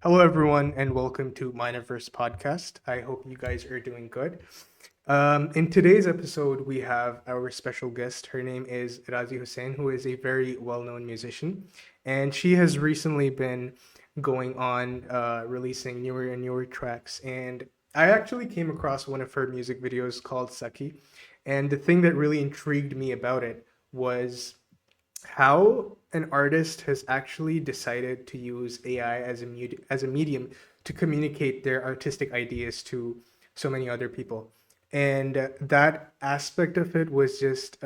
Hello, everyone, and welcome to Mineverse podcast. I hope you guys are doing good. In today's episode, we have our special guest. Her name is Raazi Hussain, who is a very well known musician, and she has recently been going on releasing newer and newer tracks. And I actually came across one of her music videos called Sakhi, and the thing that really intrigued me about it was how an artist has actually decided to use AI as as a medium to communicate their artistic ideas to so many other people, and that aspect of it was just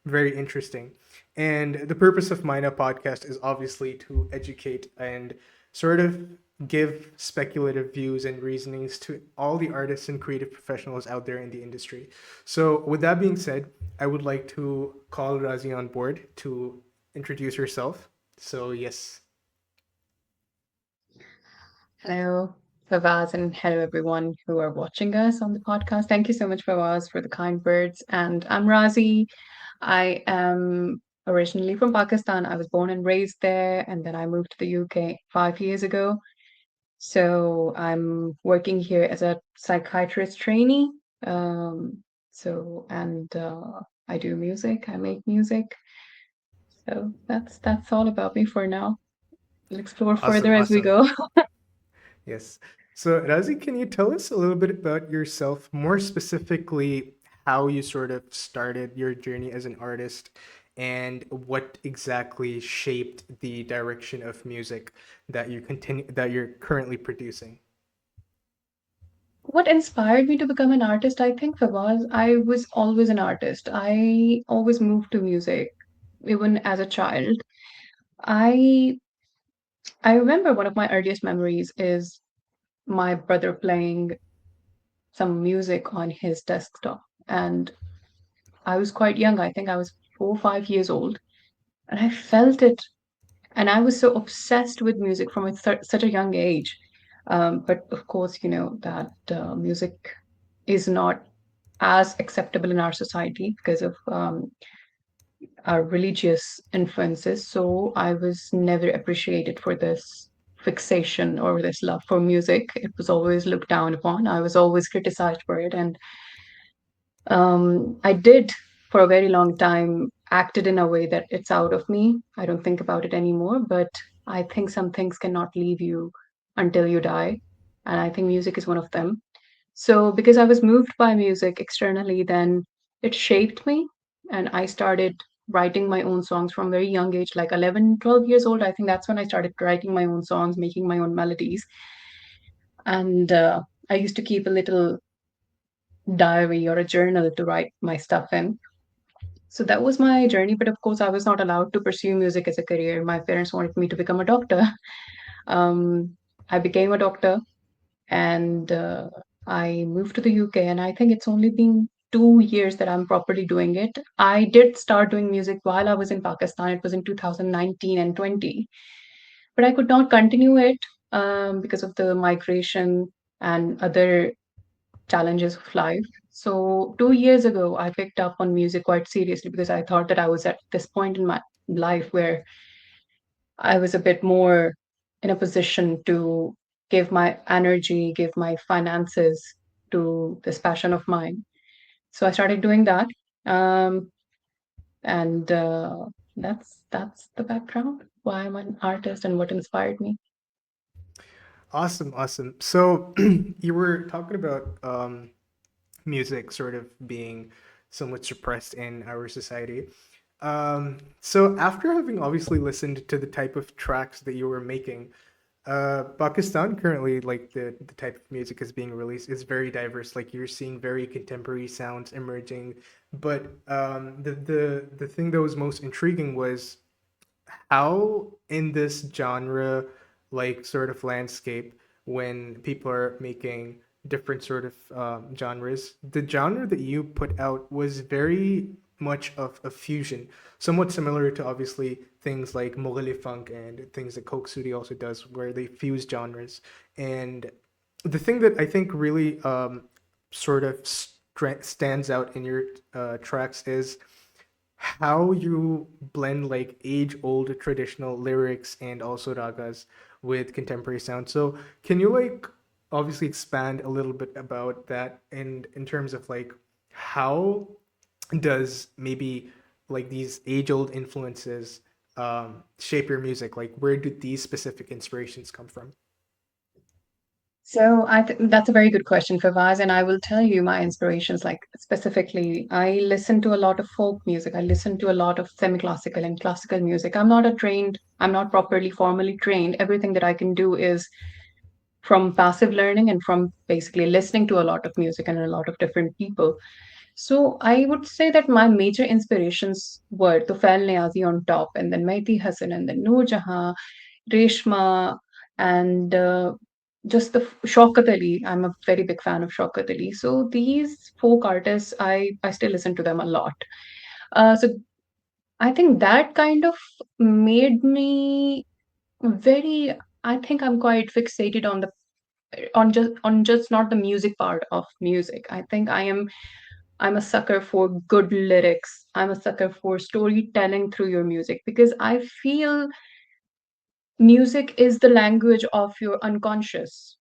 very interesting. And the purpose of Mina podcast is obviously to educate and sort of give speculative views and reasonings to all the artists and creative professionals out there in the industry. So, with that being said, I would like to call Razi on board to introduce herself. So, yes. Hello, Fawaz, and hello everyone who are watching us on the podcast. Thank you so much, Fawaz, for the kind words. And I'm Razi. I am originally from Pakistan. I was born and raised there, and then I moved to the UK 5 years ago. So I'm working here as a psychiatrist trainee. And I do music. I make music. So that's all about me for now. We'll explore Awesome, further as we awesome. go. Yes. So, Razi, can you tell us a little bit about yourself, more specifically, how you sort of started your journey as an artist and what exactly shaped the direction of music that you're currently producing? What inspired me to become an artist, I think, Fawaz, I was always an artist. I always moved to music, even as a child. I I remember one of my earliest memories is my brother playing some music on his desktop. And I was quite young. I think I was 4 or 5 years old. And I felt it. And I was so obsessed with music from such a young age. But of course, that music is not as acceptable in our society because of our religious influences. So I was never appreciated for this fixation or this love for music. It was always looked down upon. I was always criticized for it. And I did, for a very long time, acted in a way that it's out of me. I don't think about it anymore. But I think some things cannot leave you until you die. And I think music is one of them. So, because I was moved by music externally, then it shaped me. And I started writing my own songs from very young age, like 11, 12 years old. I think that's when I started writing my own songs, making my own melodies. And I used to keep a little diary or a journal to write my stuff in. So that was my journey. But of course, I was not allowed to pursue music as a career. My parents wanted me to become a doctor. Um, I became a doctor and I moved to the UK. And I think it's only been 2 years that I'm properly doing it. I did start doing music while I was in Pakistan. It was in 2019 and 20, but I could not continue it because of the migration and other challenges of life. So 2 years ago, I picked up on music quite seriously because I thought that I was at this point in my life where I was a bit more in a position to give my energy, give my finances to this passion of mine. So I started doing that, um, and that's the background why I'm an artist and what inspired me. Awesome, awesome. So, you were talking about music sort of being somewhat suppressed in our society. So after having obviously listened to the type of tracks that you were making, Pakistan currently, like the type of music is being released is very diverse. Like you're seeing very contemporary sounds emerging, but the thing that was most intriguing was how in this genre like sort of landscape when people are making different sort of genres, the genre that you put out was very much of a fusion, somewhat similar to obviously things like Mughali funk and things that Coke Sudi also does, where they fuse genres. And the thing that I think really sort of stands out in your tracks is how you blend like age old traditional lyrics and also ragas with contemporary sound. So can you like obviously expand a little bit about that and in terms of like how does maybe like these age old influences shape your music? Like where do these specific inspirations come from? So that's a very good question, Fawaz, and I will tell you my inspirations. Like specifically, I listen to a lot of folk music. I listen to a lot of semi-classical and classical music. I'm not properly formally trained. Everything that I can do is from passive learning and from basically listening to a lot of music and a lot of different people. So I would say that my major inspirations were Tufail Niazi on top, and then Mehdi Hasan, and then Noor Jahan, Reshma, and just the Shaukat Ali. I'm a very big fan of Shaukat Ali. So these folk artists, I still listen to them a lot. So I think that kind of made me very. I think I'm quite fixated on the on just not the music part of music. I think I'm a sucker for good lyrics. I'm a sucker for storytelling through your music because I feel music is the language of your unconscious.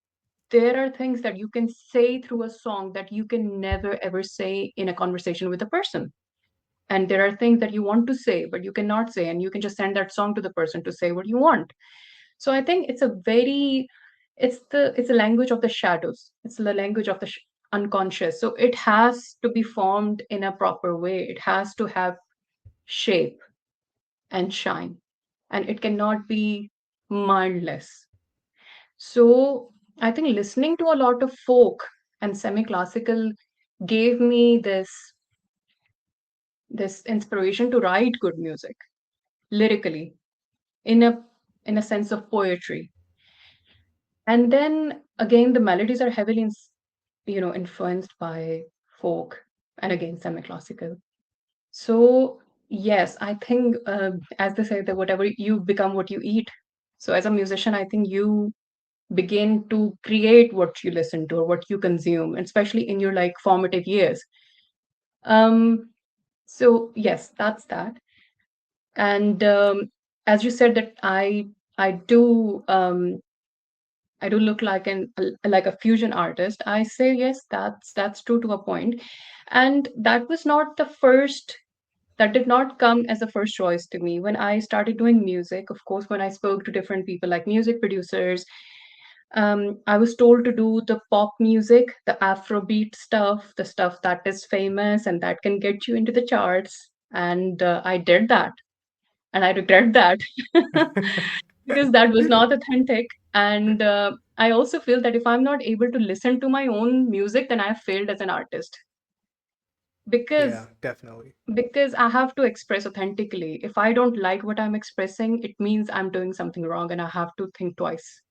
There are things that you can say through a song that you can never ever say in a conversation with a person. And there are things that you want to say, but you cannot say, and you can just send that song to the person to say what you want. So I think it's a language of the shadows. It's the language of the unconscious. So it has to be formed in a proper way. It has to have shape and shine, and it cannot be mindless. So I think listening to a lot of folk and semi-classical gave me this inspiration to write good music lyrically in a sense of poetry. And then again, the melodies are heavily influenced by folk and again semi-classical. So yes, I think as they say that whatever you become, what you eat. So as a musician, I think you begin to create what you listen to or what you consume, especially in your like formative years. Um, so yes, that's that. And as you said that I do I do look like like a fusion artist. I say yes, that's true to a point. And that was not the first that did not come as a first choice to me when I started doing music. Of course, when I spoke to different people like music producers, I was told to do the pop music, the Afrobeat stuff, the stuff that is famous and that can get you into the charts. And I did that, and I regret that because that was not authentic. And I also feel that if I'm not able to listen to my own music, then I have failed as an artist Yeah, because definitely. I have to express authentically. If I don't like what I'm expressing, it means I'm doing something wrong and I have to think twice.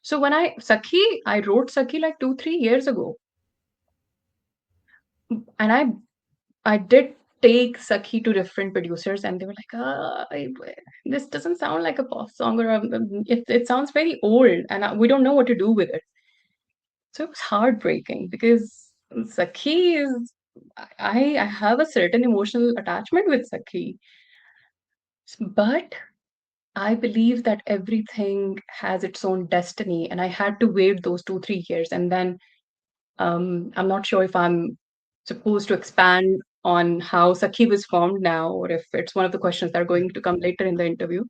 So when I wrote Sakhi like 2, 3 years ago, and I did take Sakhi to different producers, and they were like, this doesn't sound like a pop song, or it sounds very old, and we don't know what to do with it. So it was heartbreaking because Sakhi is, I have a certain emotional attachment with Sakhi, but I believe that everything has its own destiny, and I had to wait those 2, 3 years. And then I'm not sure if I'm supposed to expand on how Sakhi was formed now, or if it's one of the questions that are going to come later in the interview.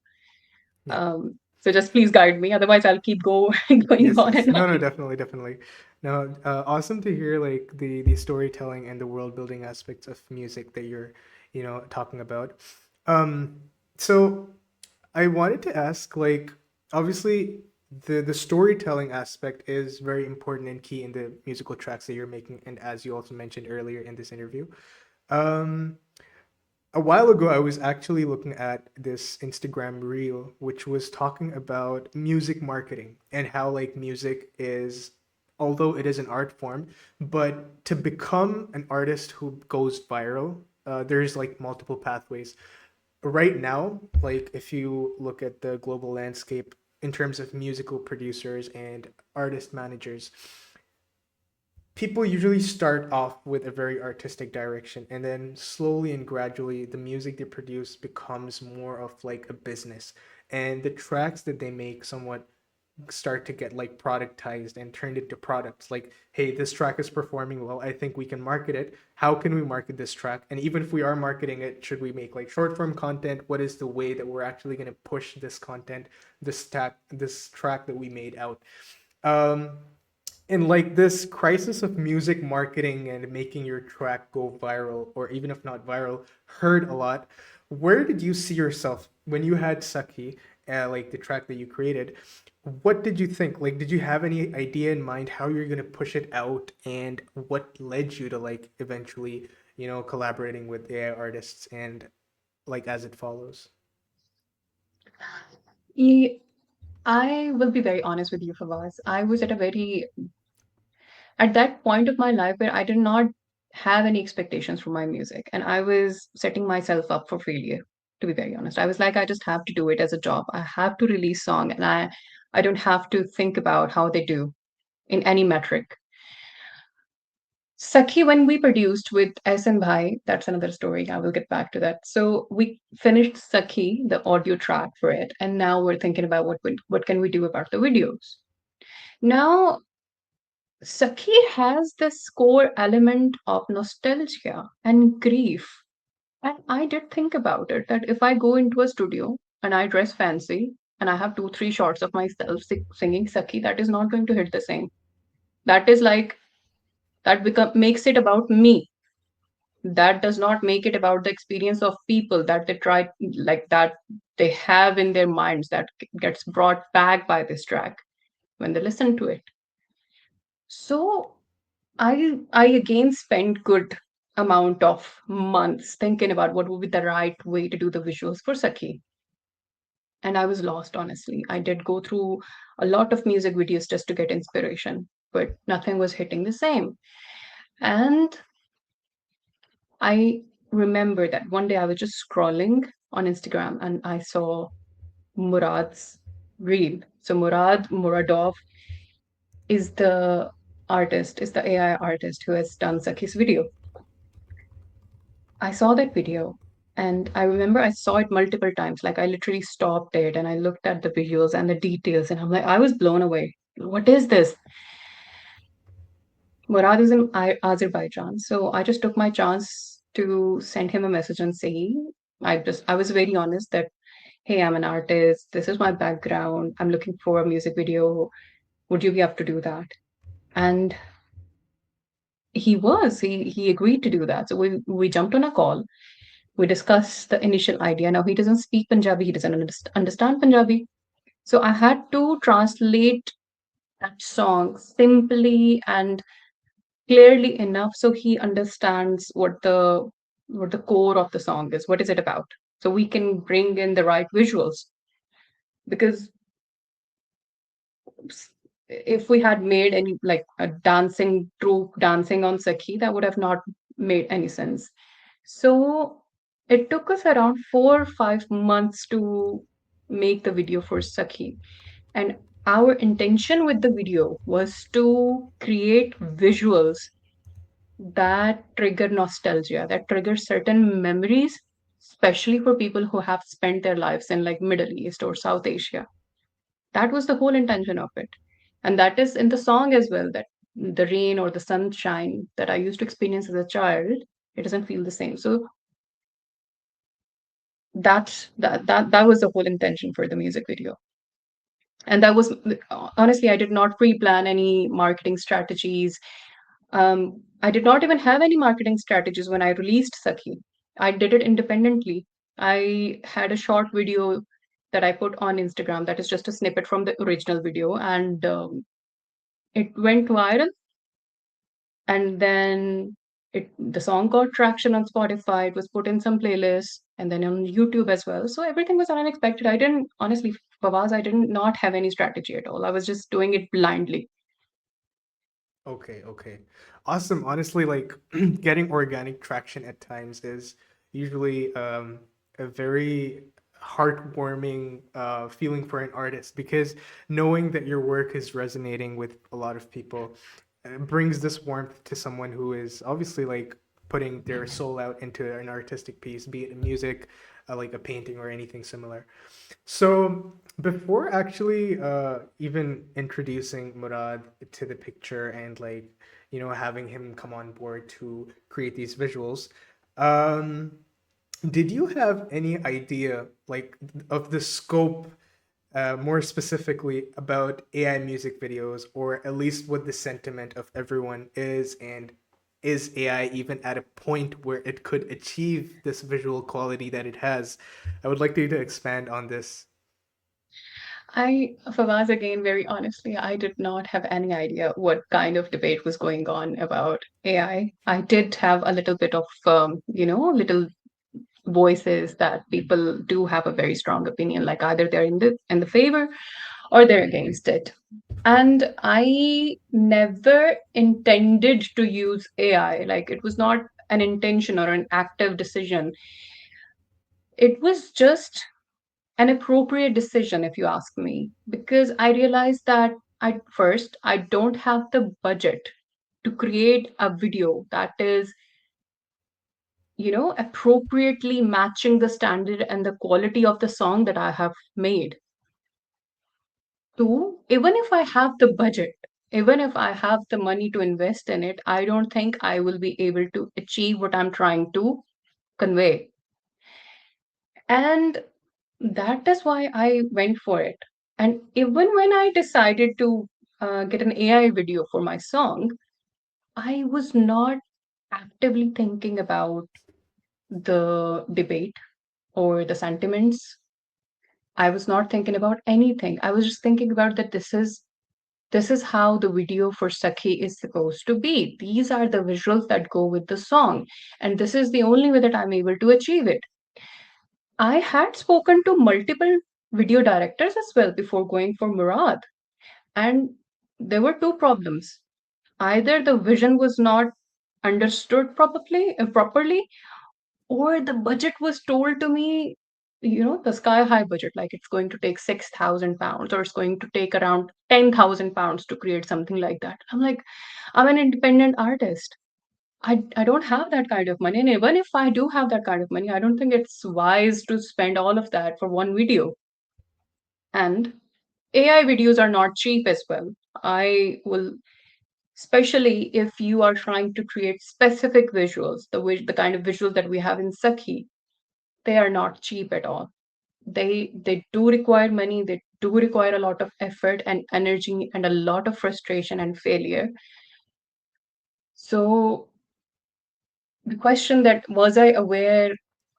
Yeah. So just please guide me, otherwise I'll keep going Yes, on yes. and No, no, on. definitely, definitely. No, awesome to hear like the storytelling and the world building aspects of music that you're, talking about. Um, so I wanted to ask, like, obviously the storytelling aspect is very important and key in the musical tracks that you're making, and as you also mentioned earlier in this interview. Um, a while ago, I was actually looking at this Instagram reel, which was talking about music marketing and how like music is, although it is an art form, but to become an artist who goes viral, there's like multiple pathways. Right now, like if you look at the global landscape in terms of musical producers and artist managers, people usually start off with a very artistic direction, and then slowly and gradually the music they produce becomes more of like a business, and the tracks that they make somewhat start to get like productized and turned into products. Like, hey, this track is performing well, I think we can market it. How can we market this track? And even if we are marketing it, should we make like short form content? What is the way that we're actually going to push this content, this track that we made out? um in like this crisis of music marketing and making your track go viral, or even if not viral, heard a lot, where did you see yourself when you had Sakhi, like the track that you created? What did you think? Like, did you have any idea in mind how you're gonna push it out, and what led you to like eventually, collaborating with AI artists and like as it follows? Ye- I will be very honest with you, Fawaz. I was at that point of my life where I did not have any expectations from my music, and I was setting myself up for failure. To be very honest, I was like, I just have to do it as a job. I have to release song, and I don't have to think about how they do in any metric. Sakhi, when we produced with S and Bhai, that's another story. I will get back to that. So we finished Sakhi, the audio track for it, and now we're thinking about what can we do about the videos. Now, Sakhi has this core element of nostalgia and grief. And I did think about it that if I go into a studio and I dress fancy and I have two, three shots of myself singing Sakhi, that is not going to hit the same. That is like, makes it about me. That does not make it about the experience of people that they try, like that they have in their minds, that gets brought back by this track when they listen to it. So I again spent good amount of months thinking about what would be the right way to do the visuals for Sakhi. And I was lost, honestly. I did go through a lot of music videos just to get inspiration, but nothing was hitting the same. And I remember that one day I was just scrolling on Instagram and I saw Murad's reel. So Muradov is the AI artist who has done Sakhi's video. I saw that video and I remember I saw it multiple times. Like I literally stopped it and I looked at the visuals and the details and I'm like, I was blown away. What is this? Murad is in Azerbaijan. So I just took my chance to send him a message and say, I was very honest that, hey, I'm an artist. This is my background. I'm looking for a music video. Would you be up to do that? And he agreed to do that. So we jumped on a call. We discussed the initial idea. Now he doesn't speak Punjabi, he doesn't understand Punjabi. So I had to translate that song simply and clearly enough so he understands what the core of the song is. What is it about? So we can bring in the right visuals. Because if we had made any like a dancing troupe dancing on Sakhi, that would have not made any sense. So it took us around 4 or 5 months to make the video for Sakhi. And our intention with the video was to create visuals that trigger nostalgia, that trigger certain memories, especially for people who have spent their lives in like Middle East or South Asia. That was the whole intention of it. And that is in the song as well, that the rain or the sunshine that I used to experience as a child, it doesn't feel the same. So that was the whole intention for the music video. And that was honestly, I did not pre-plan any marketing strategies. I did not even have any marketing strategies when I released Sakhi. I did it independently. I had a short video that I put on Instagram that is just a snippet from the original video, and it went viral. And then the song got traction on Spotify. It was put in some playlists and then on YouTube as well. So everything was unexpected. I didn't honestly, Fawaz, I didn't not have any strategy at all. I was just doing it blindly. Okay, okay. Awesome. Honestly, like getting organic traction at times is usually a very heartwarming feeling for an artist, because knowing that your work is resonating with a lot of people, brings this warmth to someone who is obviously like putting their soul out into an artistic piece, be it music, like a painting or anything similar. So before actually even introducing Murad to the picture and like having him come on board to create these visuals, um, did you have any idea like of the scope, more specifically about AI music videos, or at least what the sentiment of everyone is, and is AI even at a point where it could achieve this visual quality that it has? I would like you to expand on this. Fawaz, again, very honestly, I did not have any idea what kind of debate was going on about AI. I did have a little bit of, little voices that people do have a very strong opinion, like either they're in the favor or they're against it. And I never intended to use AI. Like it was not an intention or an active decision. It was just an appropriate decision, if you ask me, because I realized that I don't have the budget to create a video that is, appropriately matching the standard and the quality of the song that I have made. Two, even if I have the budget, even if I have the money to invest in it, I don't think I will be able to achieve what I'm trying to convey. And that is why I went for it. And even when I decided to get an AI video for my song, I was not actively thinking about the debate or the sentiments. I was not thinking about anything. I was just thinking about that this is how the video for Sakhi is supposed to be. These are the visuals that go with the song, and this is the only way that I'm able to achieve it. I had spoken to multiple video directors as well before going for Murad, and there were two problems. Either the vision was not understood properly, or the budget was told to me, the sky high budget, like it's going to take £6,000 or it's going to take around £10,000 to create something like that. I'm like, I'm an independent artist. I don't have that kind of money. And even if I do have that kind of money, I don't think it's wise to spend all of that for one video. And AI videos are not cheap as well. I will, especially if you are trying to create specific visuals, the kind of visuals that we have in Sakhi, they are not cheap at all. They do require money, they do require a lot of effort and energy and a lot of frustration and failure. So the question that was I aware,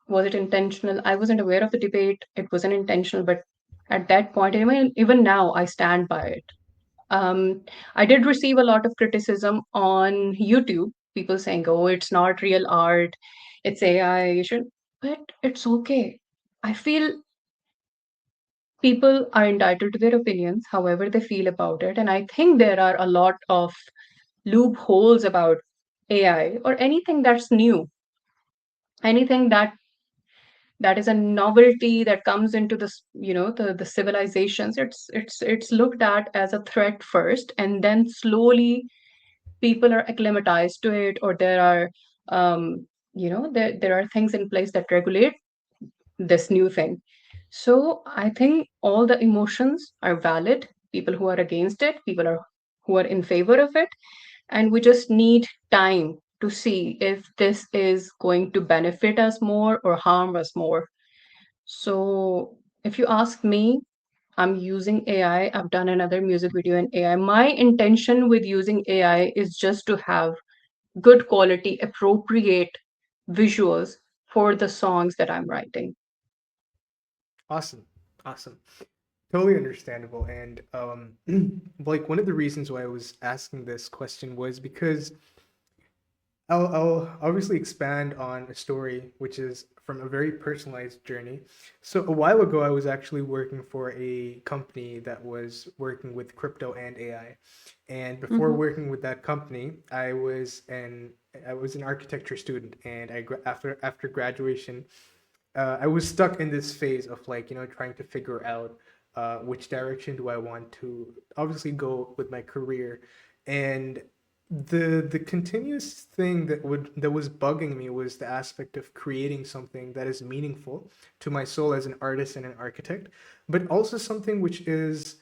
was it intentional? I wasn't aware of the debate. It wasn't intentional, but at that point, even now, I stand by it. Um, I did receive a lot of criticism on YouTube. People saying, "Oh, it's not real art, it's AI." You should, but it's okay. I feel people are entitled to their opinions, however they feel about it, and I think there are a lot of loopholes about AI or anything that's new, anything that is a novelty that comes into this, the civilizations. It's looked at as a threat first, and then slowly people are acclimatized to it, or there are there are things in place that regulate this new thing. So I think all the emotions are valid. People who are against it, people are who are in favor of it, and we just need time to see if this is going to benefit us more or harm us more. So if you ask me, I'm using AI. I've done another music video in AI. My intention with using AI is just to have good quality, appropriate visuals for the songs that I'm writing. Awesome, awesome, totally understandable. And like one of the reasons why I was asking this question was because I'll obviously expand on a story which is from a very personalized journey. So a while ago, I was actually working for a company that was working with crypto and AI. And before Mhm. working with that company, I was an architecture student, and after graduation, I was stuck in this phase of like trying to figure out which direction do I want to obviously go with my career, and the continuous thing that was bugging me was the aspect of creating something that is meaningful to my soul as an artist and an architect, but also something which is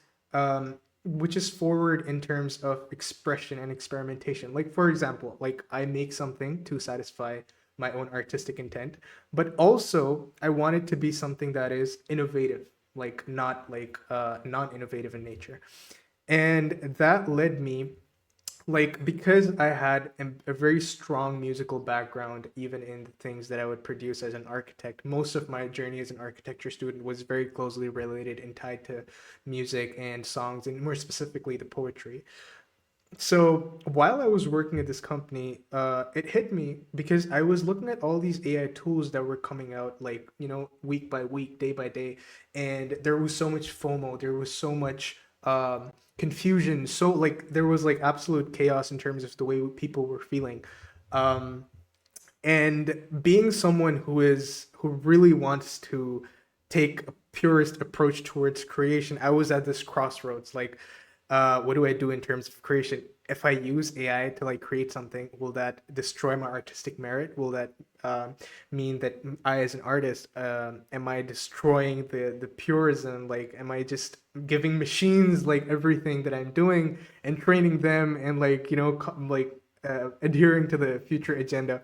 forward in terms of expression and experimentation. Like for example, like I make something to satisfy my own artistic intent, but also I want it to be something that is innovative, like not like non-innovative in nature. And that led me, like, because I had a very strong musical background, even in the things that I would produce as an architect. Most of my journey as an architecture student was very closely related and tied to music and songs, and more specifically, the poetry. So while I was working at this company, it hit me because I was looking at all these AI tools that were coming out, like, week by week, day by day, and there was so much FOMO, there was so much confusion, so like there was like absolute chaos in terms of the way people were feeling. Um, and being someone who really wants to take a purist approach towards creation, I was at this crossroads. Like, what do I do in terms of creation? If I use AI to like create something, will that destroy my artistic merit? Will that mean that I, as an artist, am I destroying the purism? Like, am I just giving machines like everything that I'm doing and training them and like adhering to the future agenda?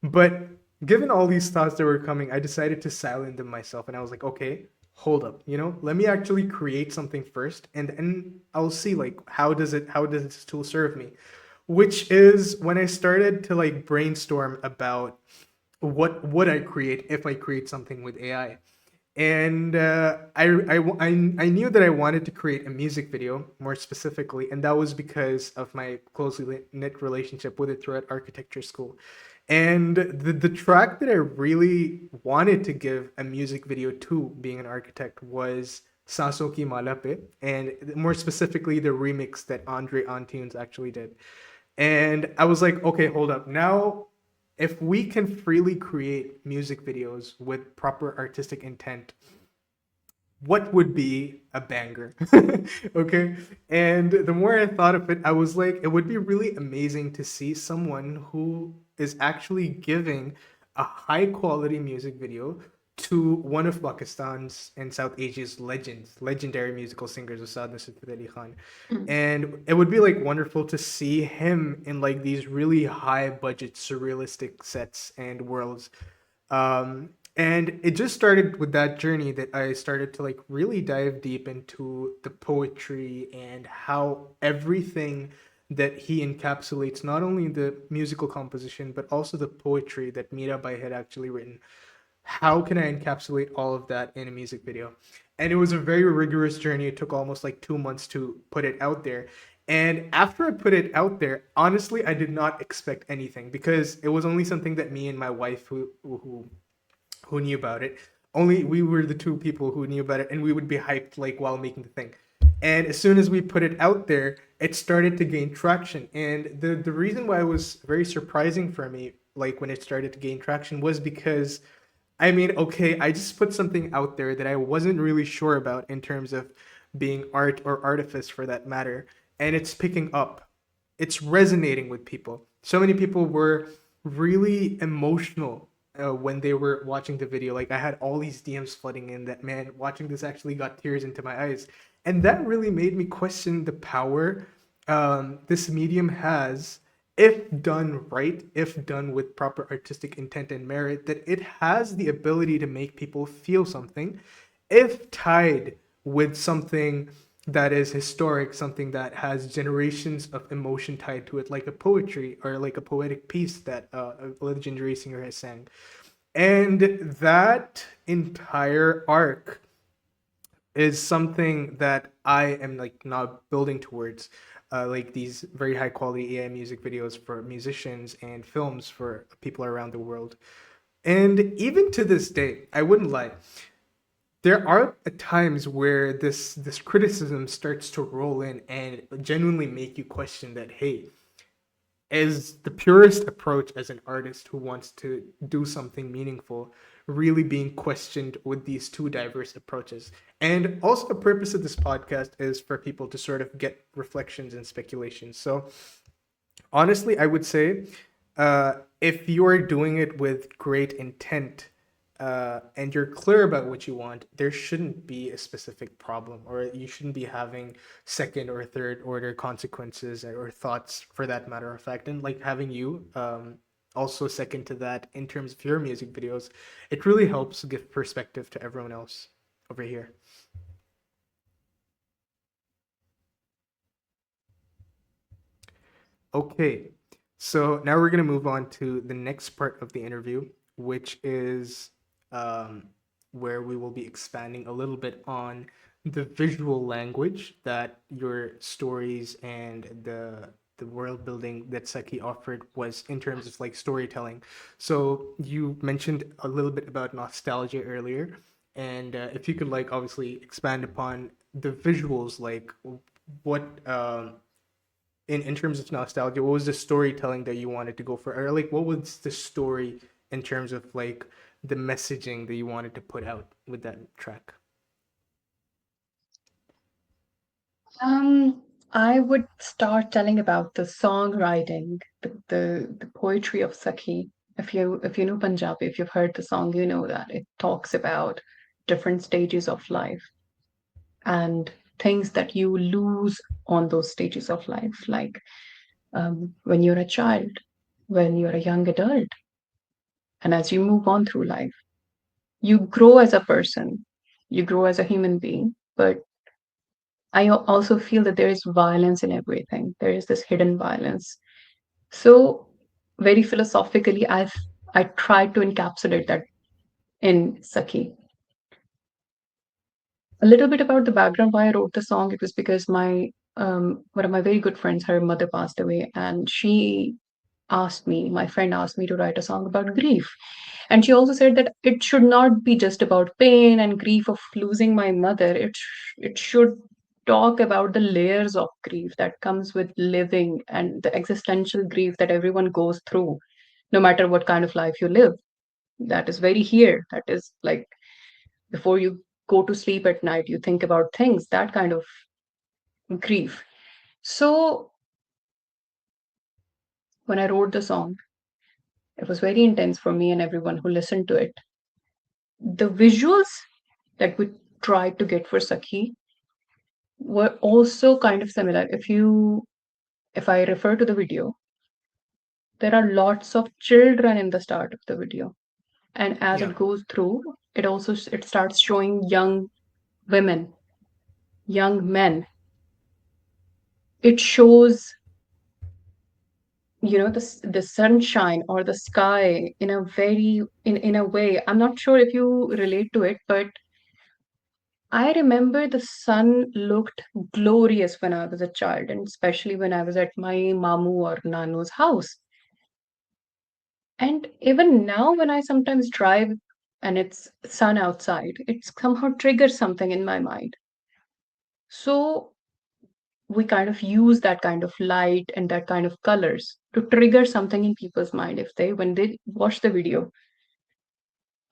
But given all these thoughts that were coming, I decided to silence them myself. And I was like, okay, hold up, let me actually create something first, and then I'll see like how does this tool serve me? Which is when I started to like brainstorm about what would I create if I create something with AI. And I knew that I wanted to create a music video more specifically, and that was because of my closely knit relationship with it throughout architecture school. And the track that I really wanted to give a music video to, being an architect, was Sasoki Malape, and more specifically the remix that Andre Antunes actually did. And I was like, okay, hold up. Now, if we can freely create music videos with proper artistic intent, what would be a banger? Okay. And the more I thought of it, I was like, it would be really amazing to see someone who is actually giving a high quality music video to one of Pakistan's and South Asia's legendary musical singers, Ustad Nusrat Ali Khan. Mm. And it would be like wonderful to see him in like these really high budget surrealistic sets and worlds. And it just started with that journey that I started to like really dive deep into the poetry and how everything that he encapsulates, not only the musical composition but also the poetry that Mirabai had actually written. How can I encapsulate all of that in a music video? And it was a very rigorous journey. It took almost like 2 months to put it out there. And after I put it out there, honestly, I did not expect anything because it was only something that me and my wife who knew about it. Only we were the two people who knew about it, and we would be hyped like while making the thing. And as soon as we put it out there, it started to gain traction. And the reason why it was very surprising for me, like when it started to gain traction, was because I mean, okay, I just put something out there that I wasn't really sure about in terms of being art or artifice for that matter, and it's picking up. It's resonating with people. So many people were really emotional when they were watching the video. Like I had all these DMs flooding in that, man, watching this actually got tears into my eyes. And that really made me question the power this medium has, if done right, if done with proper artistic intent and merit, that it has the ability to make people feel something if tied with something that is historic, something that has generations of emotion tied to it, like a poetry or like a poetic piece that a legendary singer has sang. And that entire arc is something that I am like now building towards, like these very high quality AI music videos for musicians and films for people around the world. And even to this day, I wouldn't lie, there are times where this criticism starts to roll in and genuinely make you question that, hey, is the purest approach as an artist who wants to do something meaningful really being questioned with these two diverse approaches? And also, the purpose of this podcast is for people to sort of get reflections and speculations. So Honestly, I would say if you're doing it with great intent and you're clear about what you want, there shouldn't be a specific problem, or you shouldn't be having second or third order consequences or thoughts for that matter of fact. And like having you also second to that in terms of your music videos, it really helps give perspective to everyone else over here. Okay, so now we're going to move on to the next part of the interview, which is um, where we will be expanding a little bit on the visual language that your stories and the world building that Saki offered was in terms of like storytelling. So you mentioned a little bit about nostalgia earlier, and if you could like obviously expand upon the visuals, like what in terms of nostalgia, what was the storytelling that you wanted to go for, or like what was the story in terms of like the messaging that you wanted to put out with that track? Um, I would start telling about the songwriting, the poetry of Sakhi. If you know Punjabi, if you've heard the song, you know that it talks about different stages of life and things that you lose on those stages of life, like when you're a child, when you're a young adult, and as you move on through life, you grow as a person, you grow as a human being, but also feel that there is violence in everything. There is this hidden violence. So, very philosophically, I tried to encapsulate that in Sakhi. A little bit about the background why I wrote the song. It was because my one of my very good friends, her mother passed away, and my friend asked me to write a song about grief. And she also said that it should not be just about pain and grief of losing my mother. It should talk about the layers of grief that comes with living and the existential grief that everyone goes through, no matter what kind of life you live. That is very here. That is like before you go to sleep at night, you think about things, that kind of grief. So when I wrote the song, it was very intense for me and everyone who listened to it. The visuals that we tried to get for Sakhi were also kind of similar. If I refer to the video, there are lots of children in the start of the video. And as Yeah, it goes through, it starts showing young women, young men. It shows, the sunshine or the sky in a in a way. I'm not sure if you relate to it, but I remember the sun looked glorious when I was a child, and especially when I was at my mamu or nanu's house. And even now, when I sometimes drive and it's sun outside, it somehow triggers something in my mind. So we kind of use that kind of light and that kind of colors to trigger something in people's mind if they when they watch the video.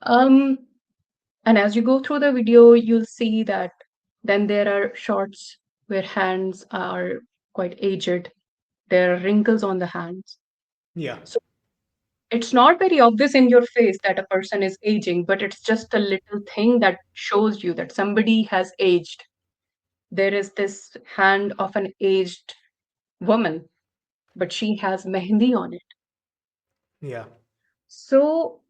Um, and as you go through the video, you'll see that then there are shots where hands are quite aged. There are wrinkles on the hands. yeah, So it's not very obvious in your face that a person is aging, but it's just a little thing that shows you that somebody has aged. There is this hand of an aged woman, but she has mehendi on it. yeah, So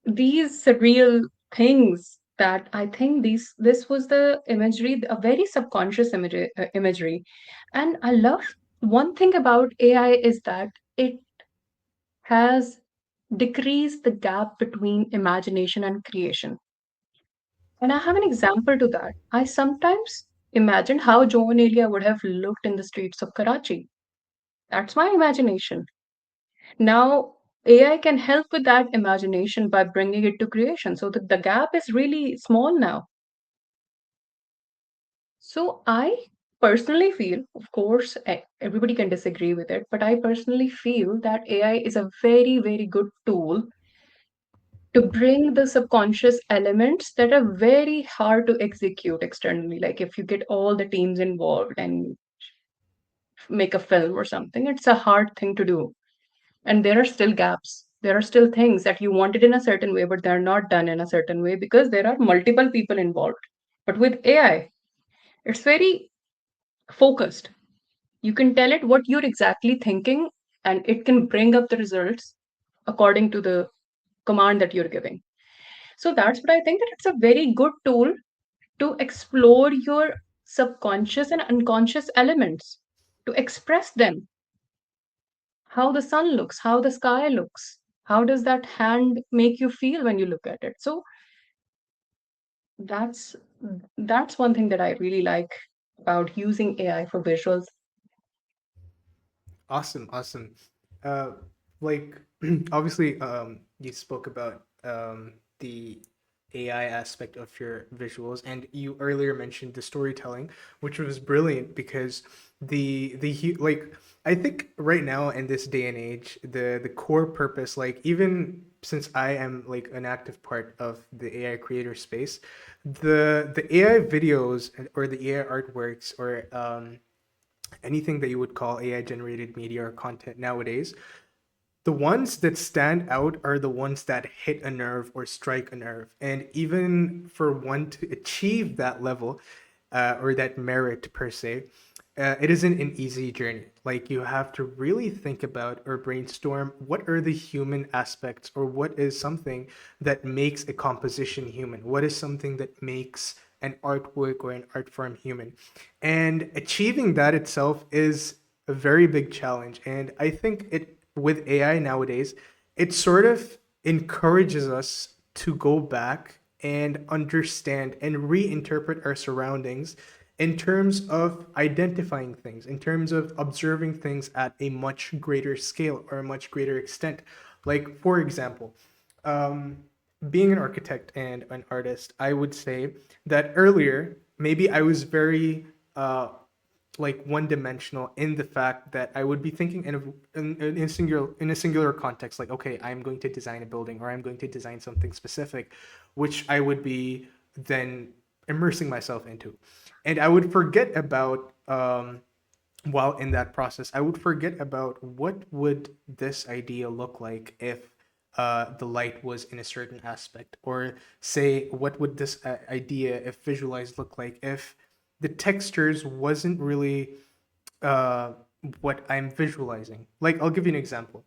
these surreal things that I think this was the imagery, a very subconscious imagery. And I love one thing about AI is that it has decreased the gap between imagination and creation. And I have an example to that. I sometimes imagine how Joe and Elia would have looked in the streets of Karachi. That's my imagination. Now, AI can help with that imagination by bringing it to creation. So the gap is really small now. So I personally feel, of course, everybody can disagree with it, but I personally feel that AI is a very, very good tool to bring the subconscious elements that are very hard to execute externally. Like if you get all the teams involved and make a film or something. It's a hard thing to do. And there are still gaps. There are still things that you wanted in a certain way, but they're not done in a certain way because there are multiple people involved. But with AI, it's very focused. You can tell it what you're exactly thinking, and it can bring up the results according to the command that you're giving. So that's what I think, that it's a very good tool to explore your subconscious and unconscious elements, to express them. How the sun looks, how the sky looks, how does that hand make you feel when you look at it? So that's that's one thing that I really like about using AI for visuals. Awesome, awesome. Uh, like obviously, you spoke about the AI aspect of your visuals, and you earlier mentioned the storytelling, which was brilliant because like I think right now in this day and age, the core purpose, like even since I am like an active part of the AI creator space, the AI videos or the AI artworks or anything that you would call AI generated media or content nowadays, the ones that stand out are the ones that hit a nerve or strike a nerve. And even for one to achieve that level or that merit per se, it isn't an easy journey. Like you have to really think about or brainstorm what are the human aspects or what is something that makes a composition human? What is something that makes an artwork or an art form human? And achieving that itself is a very big challenge. And I think it with AI nowadays, it sort of encourages us to go back and understand and reinterpret our surroundings in terms of identifying things, in terms of observing things at a much greater scale or a much greater extent. Like, for example, um, being an architect and an artist, I would say that earlier, maybe I was very like one dimensional in the fact that I would be thinking in a singular context, like okay, I'm going to design a building or I'm going to design something specific, which I would be then immersing myself into, and I would forget about while in that process, I would forget about what would this idea look like if the light was in a certain aspect, or say what would this idea if visualized look like if the textures wasn't really uh, what I'm visualizing. Like I'll give you an example.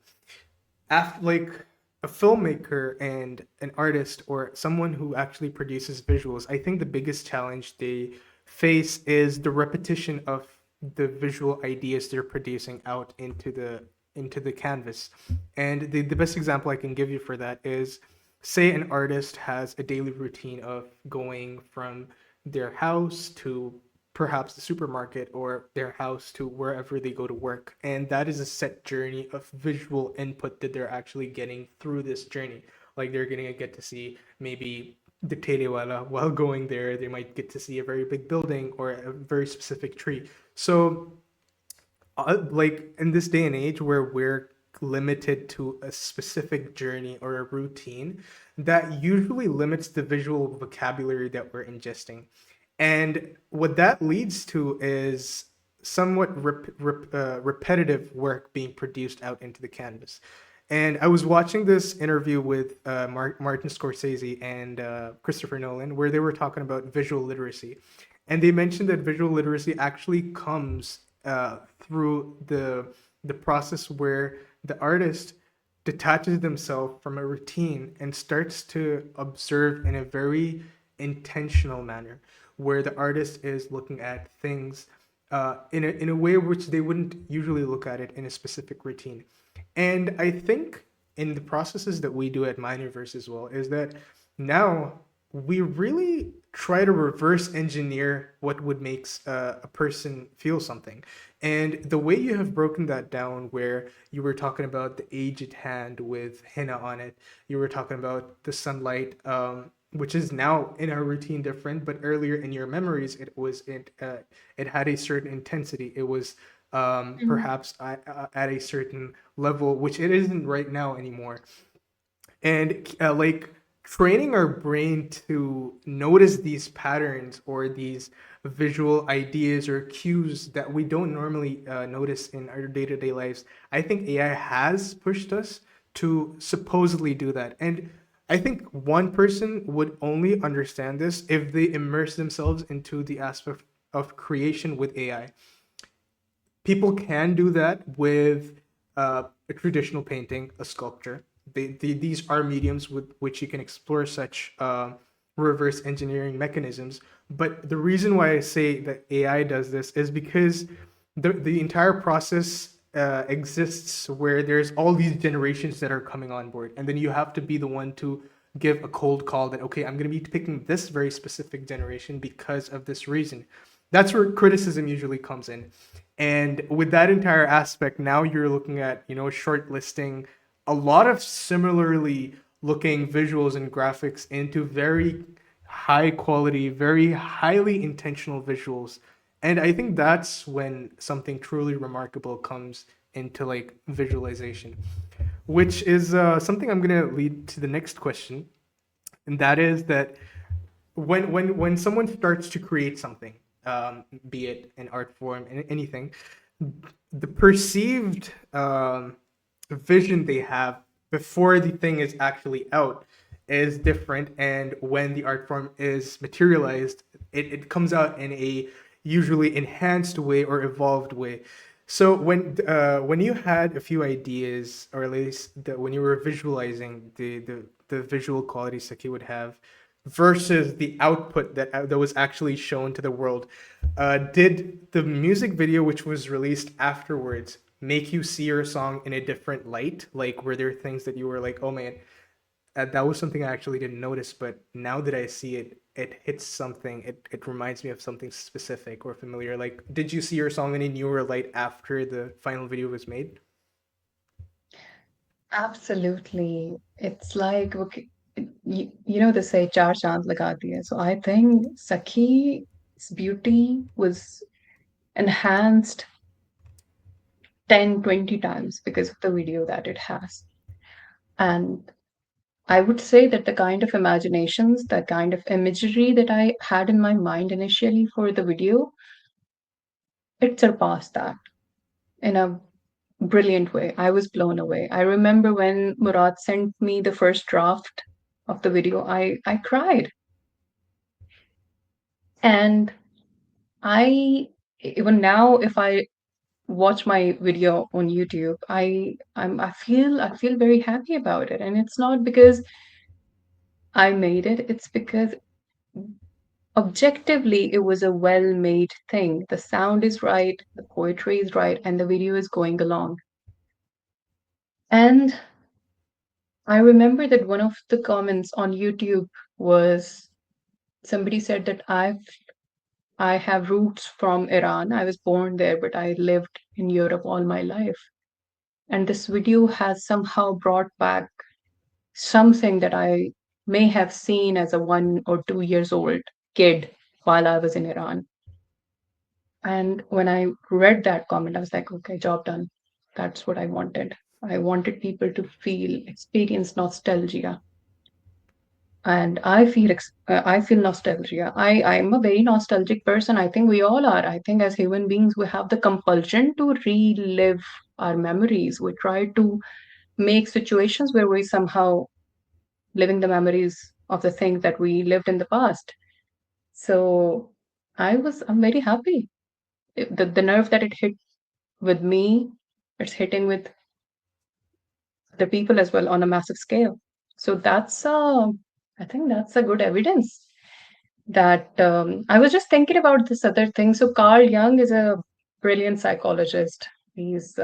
After like a filmmaker and an artist or someone who actually produces visuals, I think the biggest challenge they face is the repetition of the visual ideas they're producing out into the canvas. And the best example I can give you for that is say an artist has a daily routine of going from their house to perhaps the supermarket or their house to wherever they go to work. And that is a set journey of visual input that they're actually getting through this journey. Like they're going to get to see maybe the Terewala while going there. They might get to see a very big building or a very specific tree. So like in this day and age where we're limited to a specific journey or a routine, that usually limits the visual vocabulary that we're ingesting. And what that leads to is somewhat repetitive work being produced out into the canvas. And I was watching this interview with Martin Scorsese and Christopher Nolan, where they were talking about visual literacy. And they mentioned that visual literacy actually comes through the process where the artist detaches themselves from a routine and starts to observe in a very intentional manner, where the artist is looking at things in a way which they wouldn't usually look at it in a specific routine. And I think in the processes that we do at Minerverse as well is that now we really try to reverse engineer what would make a person feel something. And the way you have broken that down, where you were talking about the aged hand with henna on it, you were talking about the sunlight, which is now in our routine different, but earlier in your memories, it had a certain intensity. It was Mhm. perhaps at a certain level, which it isn't right now anymore. And like training our brain to notice these patterns or these visual ideas or cues that we don't normally notice in our day-to-day lives. I think AI has pushed us to supposedly do that. And I think one person would only understand this if they immerse themselves into the aspect of creation with AI. People can do that with a traditional painting, a sculpture. These are mediums with which you can explore such reverse engineering mechanisms. But the reason why I say that AI does this is because the entire process exists where there's all these generations that are coming on board, and then you have to be the one to give a cold call that, okay, I'm going to be picking this very specific generation because of this reason. That's where criticism usually comes in. And with that entire aspect, now you're looking at, shortlisting a lot of similarly looking visuals and graphics into very high quality, very highly intentional visuals. And I think that's when something truly remarkable comes into like visualization, which is something I'm going to lead to the next question. And that is that when someone starts to create something, be it an art form, anything, the perceived vision they have before the thing is actually out is different, and when the art form is materialized, it comes out in a usually enhanced way or evolved way. So when you had a few ideas, or at least when you were visualizing the visual qualities Saki would have, versus the output that was actually shown to the world, did the music video, which was released afterwards, make you see your song in a different light? Like, were there things that you were like, oh man, that was something I actually didn't notice, but now that I see it, it hits something. It reminds me of something specific or familiar. Like, did you see your song in a newer light after the final video was made? Absolutely. It's like, okay, you know, they say char chand laga diya. So I think Sakhi's beauty was enhanced 10, 20 times because of the video that it has. And I would say that the kind of imaginations, the kind of imagery that I had in my mind initially for the video, it surpassed that in a brilliant way. I was blown away. I remember when Murad sent me the first draft of the video, I cried. And I even now, if I watch my video on YouTube, I feel very happy about it. And it's not because I made it, it's because objectively it was a well-made thing. The sound is right, the poetry is right, and the video is going along. And I remember that one of the comments on YouTube was somebody said that I have roots from Iran. I was born there, but I lived in Europe all my life. And this video has somehow brought back something that I may have seen as a 1 or 2 years old kid while I was in Iran. And when I read that comment, I was like, okay, job done. That's what I wanted. I wanted people to experience nostalgia. And I feel nostalgia. I'm a very nostalgic person. I think we all are. I think as human beings, we have the compulsion to relive our memories. We try to make situations where we somehow living the memories of the things that we lived in the past. So I'm very happy. The nerve that it hit with me, it's hitting with the people as well on a massive scale. So I think that's a good evidence that I was just thinking about this other thing. So Carl Jung is a brilliant psychologist. He's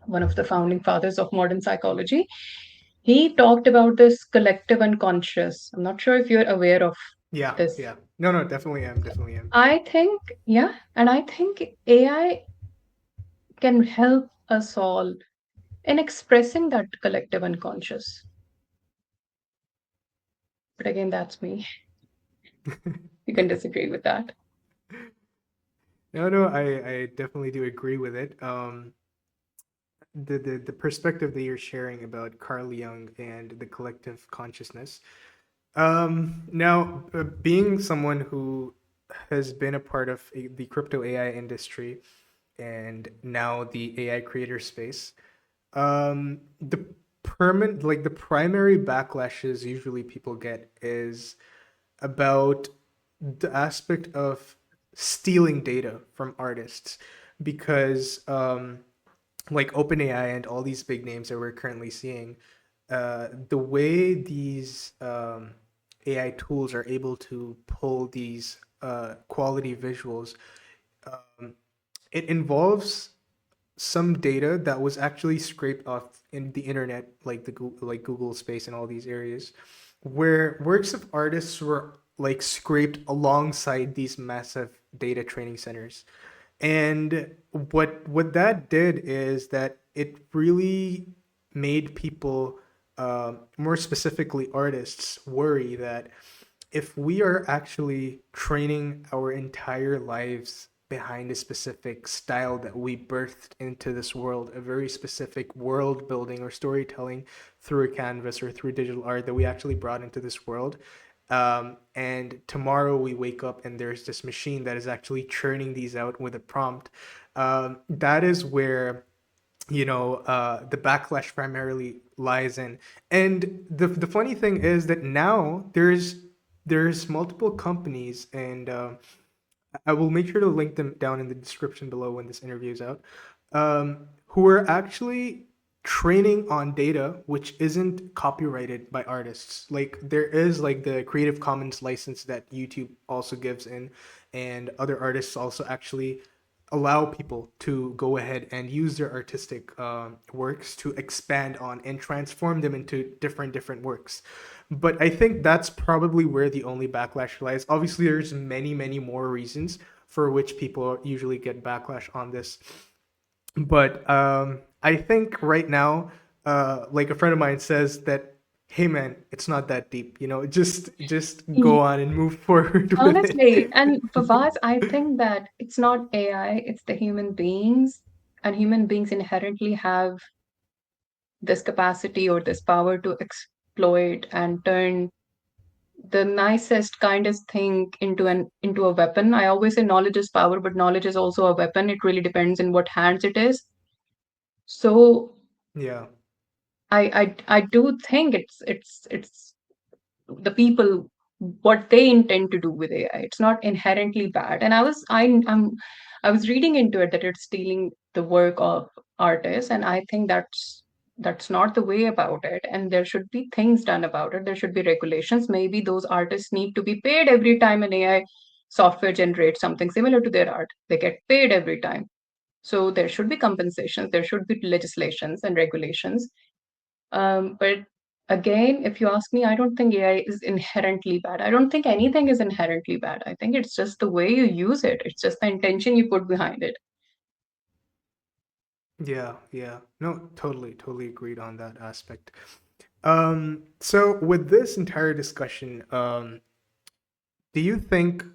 one of the founding fathers of modern psychology. He talked about this collective unconscious. I'm not sure if you're aware of Yeah, this. yeah. No, no, definitely am, definitely am. I think, yeah, and I think AI can help us all in expressing that collective unconscious. But again, that's me. You can disagree with that. No, no, I definitely do agree with it. The perspective that you're sharing about Carl Jung and the collective consciousness. Now, being someone who has been a part of the crypto AI industry and now the AI creator space, the the primary backlashes usually people get is about the aspect of stealing data from artists because like OpenAI and all these big names that we're currently seeing, the way these AI tools are able to pull these quality visuals, it involves some data that was actually scraped off in the internet, like like Google space and all these areas, where works of artists were like scraped alongside these massive data training centers. And what that did is that it really made people, more specifically artists, worry that if we are actually training our entire lives behind a specific style that we birthed into this world, a very specific world building or storytelling through a canvas or through digital art that we actually brought into this world. And tomorrow we wake up and there's this machine that is actually churning these out with a prompt. That is where the backlash primarily lies in. And the funny thing is that now there's multiple companies, and I will make sure to link them down in the description below when this interview is out, who are actually training on data which isn't copyrighted by artists. Like there is like the Creative Commons license that YouTube also gives in, and other artists also actually allow people to go ahead and use their artistic works to expand on and transform them into different works. But I think that's probably where the only backlash lies. Obviously there's many more reasons for which people usually get backlash on this, but I think right now, like a friend of mine says that, hey man, it's not that deep, just go on and move forward with Honestly, it. and Fawaz, I think that it's not AI, it's the human beings, and human beings inherently have this capacity or this power to exploit and turn the nicest, kindest thing into a weapon. I always say knowledge is power, but knowledge is also a weapon. It really depends in what hands it is. So Yeah, I do think it's the people what they intend to do with AI. It's not inherently bad. And I was reading into it that it's stealing the work of artists, and I think that's not the way about it. And there should be things done about it. There should be regulations. Maybe those artists need to be paid every time an AI software generates something similar to their art. They get paid every time. So there should be compensations, there should be legislations and regulations, but again, if you ask me, I don't think AI is inherently bad. I don't think anything is inherently bad. I think it's just the way you use it. It's just the intention you put behind it. yeah. No, totally agreed on that aspect. So with this entire discussion, do you think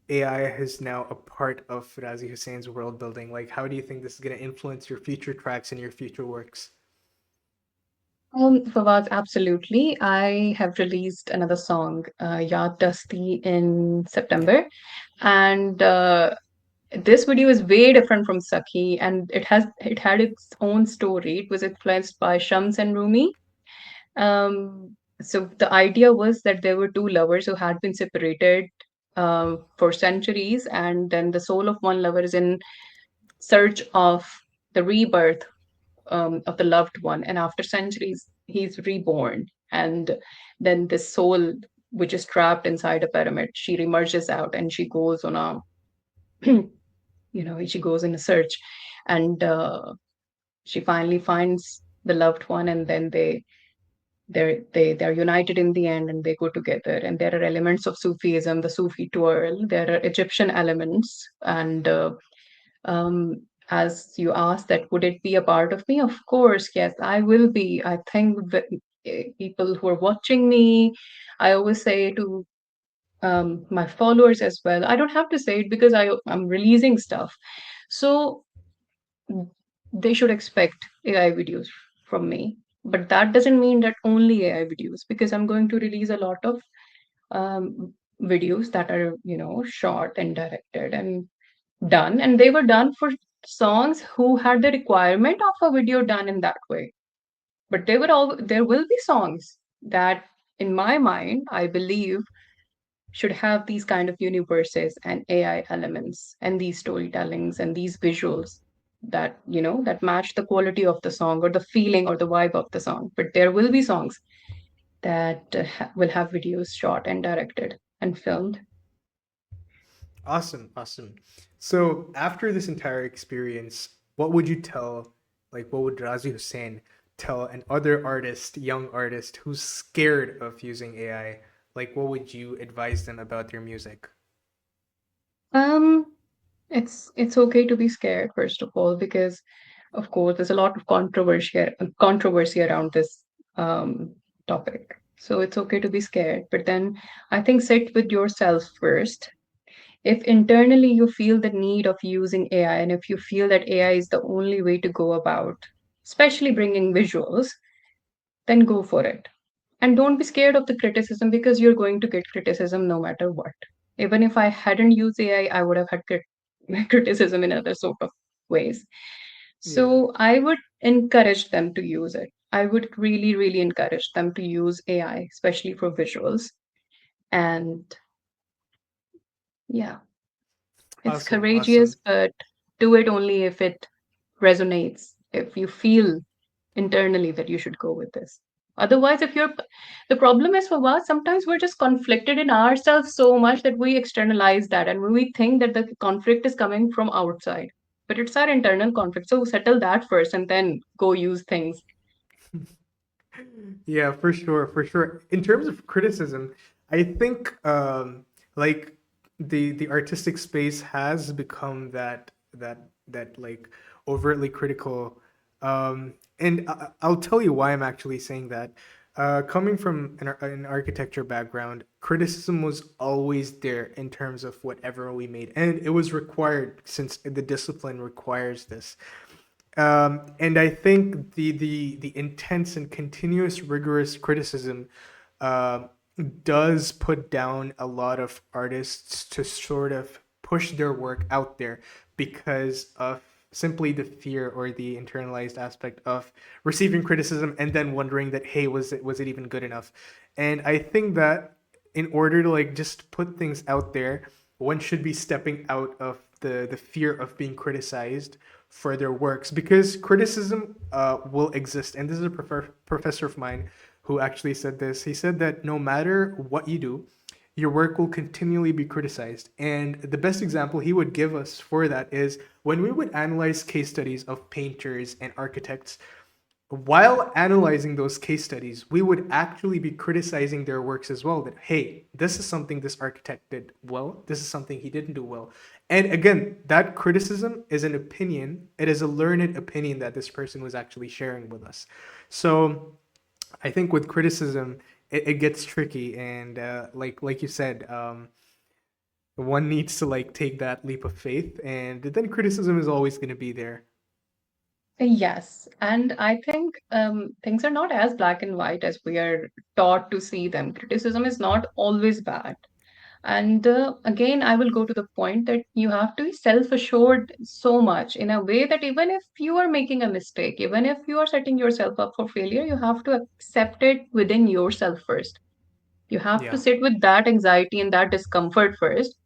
AI is now a part of Razi Hussein's world building? Like, how do you think this is going to influence your future tracks and your future works? Fawaz, absolutely. I have released another song, Yaad Dusty, in Yeah. September, and this video is way different from Sakhi, and it had its own story. It was influenced by Shams and Rumi. So the idea was that there were two lovers who had been separated for centuries, and then the soul of one lover is in search of the rebirth of the loved one, and after centuries, he's reborn, and then this soul, which is trapped inside a pyramid, she emerges out, and she goes on a, she goes in a search, and she finally finds the loved one, and then they're united in the end and they go together, and there are elements of Sufism, the Sufi twirl, there are Egyptian elements, and um, as you asked that would it be a part of me, of course, yes, I will be. I think that people who are watching me, I always say to my followers as well, I don't have to say it because I'm releasing stuff, so they should expect AI videos from me. But that doesn't mean that only AI videos, because I'm going to release a lot of videos that are, shot and directed and done, and they were done for songs who had the requirement of a video done in that way. But there will be songs that, in my mind, I believe should have these kind of universes and AI elements and these storytellings and these visuals that, that match the quality of the song or the feeling or the vibe of the song. But there will be songs that will have videos shot and directed and filmed. Awesome, awesome. So after this entire experience, what would you tell, like, what would Razi Hussain tell an other artist, young artist who's scared of using AI? Like, what would you advise them about their music? Um, it's okay to be scared, first of all, because of course there's a lot of controversy around this topic. So it's okay to be scared, but then I think sit with yourself first. If internally you feel the need of using AI, and if you feel that AI is the only way to go about, especially bringing visuals, then go for it. And don't be scared of the criticism, because you're going to get criticism no matter what. Even if I hadn't used AI, I would have had criticism in other sort of ways. Yeah, So I would encourage them to use it. I would really, really encourage them to use AI, especially for visuals. And yeah, it's awesome, courageous, awesome. but do it only if it resonates, if you feel internally that you should go with this. Otherwise, if you're, the problem is for us, sometimes we're just conflicted in ourselves so much that we externalize that and we think that the conflict is coming from outside. But it's our internal conflict. So settle that first and then go use things. Yeah, for sure, for sure. In terms of criticism, I think like the artistic space has become that like overtly critical. And I'll tell you why I'm actually saying that. Coming from an architecture background, criticism was always there in terms of whatever we made, and it was required since the discipline requires this. And I think the intense and continuous rigorous criticism uh, does put down a lot of artists to sort of push their work out there because of simply the fear or the internalized aspect of receiving criticism and then wondering that, hey, was it even good enough? And I think that in order to like just put things out there, one should be stepping out of the fear of being criticized for their works, because criticism will exist. And this is a professor of mine who actually said this. He said that no matter what you do, your work will continually be criticized. And the best example he would give us for that is when we would analyze case studies of painters and architects. While analyzing those case studies, we would actually be criticizing their works as well. That, hey, this is something this architect did well, this is something he didn't do well. And again, that criticism is an opinion, it is a learned opinion that this person was actually sharing with us. So I think with criticism, it gets tricky. And like you said, one needs to like take that leap of faith, and then criticism is always going to be there. Yes, and I think things are not as black and white as we are taught to see them. Criticism is not always bad. And again, I will go to the point that you have to be self assured so much in a way that even if you are making a mistake, even if you are setting yourself up for failure, you have to accept it within yourself first. You have to Yeah, sit with that anxiety and that discomfort first.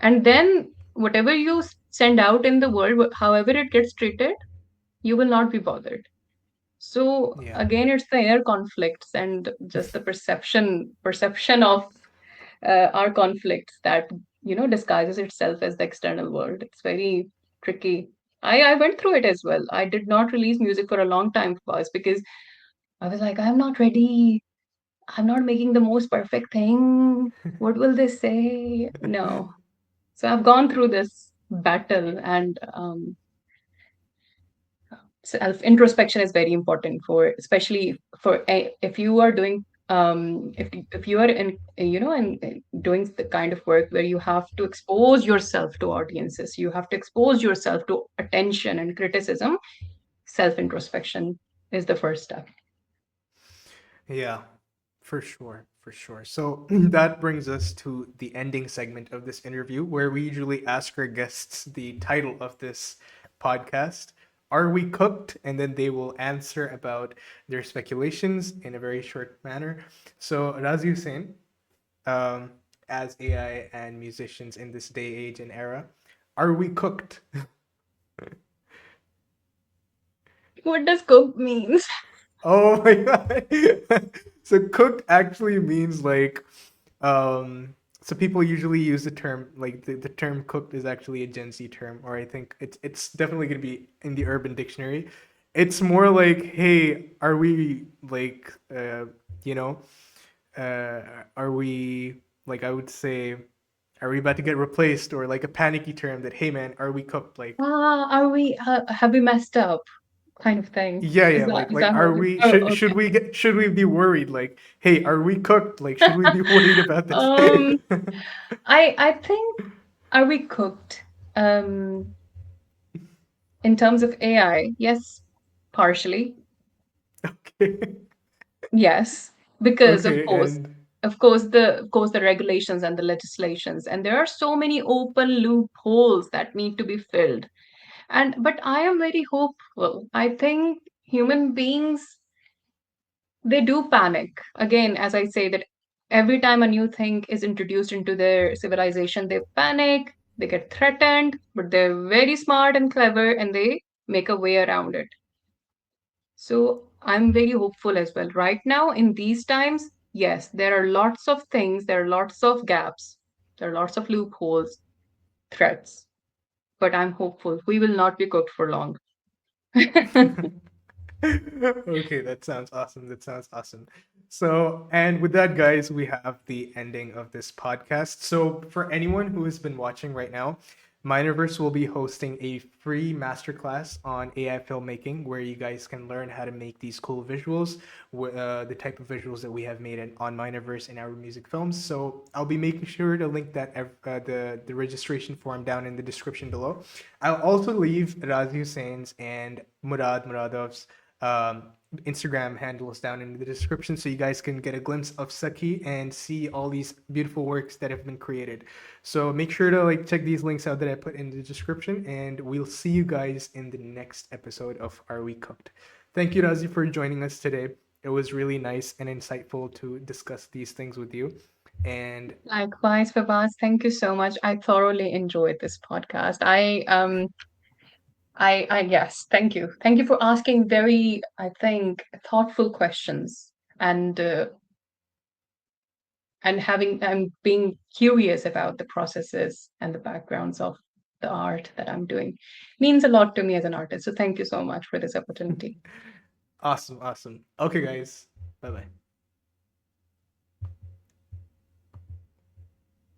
And then whatever you send out in the world, however it gets treated, you will not be bothered. So yeah, again, it's the inner conflicts and just the perception of our conflicts that disguises itself as the external world. It's very tricky. I went through it as well. I did not release music for a long time first because I was like, I'm not ready. I'm not making the most perfect thing. What will they say? No. So I've gone through this battle, and self introspection is very important for, especially for if you are doing if you are in in doing the kind of work where you have to expose yourself to audiences, you have to expose yourself to attention and criticism. Self introspection is the first step. yeah. For sure, for sure. So that brings us to the ending segment of this interview, where we usually ask our guests the title of this podcast. Are we cooked? And then they will answer about their speculations in a very short manner. So, Razi Hussain, um, as AI and musicians in this day, age, and era, are we cooked? What does cook means? Oh my god. So cooked actually means like so people usually use the term like the term cooked is actually a Gen Z term, or I think it's definitely gonna be in the Urban Dictionary. It's more like, hey, are we like you know, uh are we like I would say are we about to get replaced, or like a panicky term that, hey man, are we cooked? Like Are we, have we messed up? Kind of thing. yeah, Is yeah. that, Like how are we, we oh, should okay. we get should we be worried? Like, hey, are we cooked? Like, should we be worried about this? Um, I think, are we cooked? Um, in terms of AI, yes, partially. Okay. Yes, because Okay, and of course the regulations and the legislations, and there are so many open loopholes that need to be filled. And but I am very hopeful. I think human beings, they do panic. Again, as I say that every time a new thing is introduced into their civilization, they panic, they get threatened, but they're very smart and clever and they make a way around it. So I'm very hopeful as well. Right now, in these times, yes, there are lots of things, there are lots of gaps, there are lots of loopholes, threats, but I'm hopeful. We will not be cooked for long. okay, that sounds awesome. That sounds awesome. So, and with that, guys, we have the ending of this podcast. So, for anyone who has been watching right now, Minerverse will be hosting a free masterclass on AI filmmaking where you guys can learn how to make these cool visuals, the type of visuals that we have made on Minerverse in our music films. So, I'll be making sure to link that the registration form down in the description below. I'll also leave Razi Hussein's and Muradov's Instagram handles down in the description so you guys can get a glimpse of Sakhi and see all these beautiful works that have been created. So make sure to like check these links out that I put in the description, and we'll see you guys in the next episode of Are We Cooked? Thank you, Razi, for joining us today. It was really nice and insightful to discuss these things with you. And Likewise, Fawaz, thank you so much. I thoroughly enjoyed this podcast. I yes, thank you. Thank you for asking very, I think, thoughtful questions and having and being curious about the processes and the backgrounds of the art that I'm doing means a lot to me as an artist. So thank you so much for this opportunity. awesome, awesome. Okay, guys. Bye bye.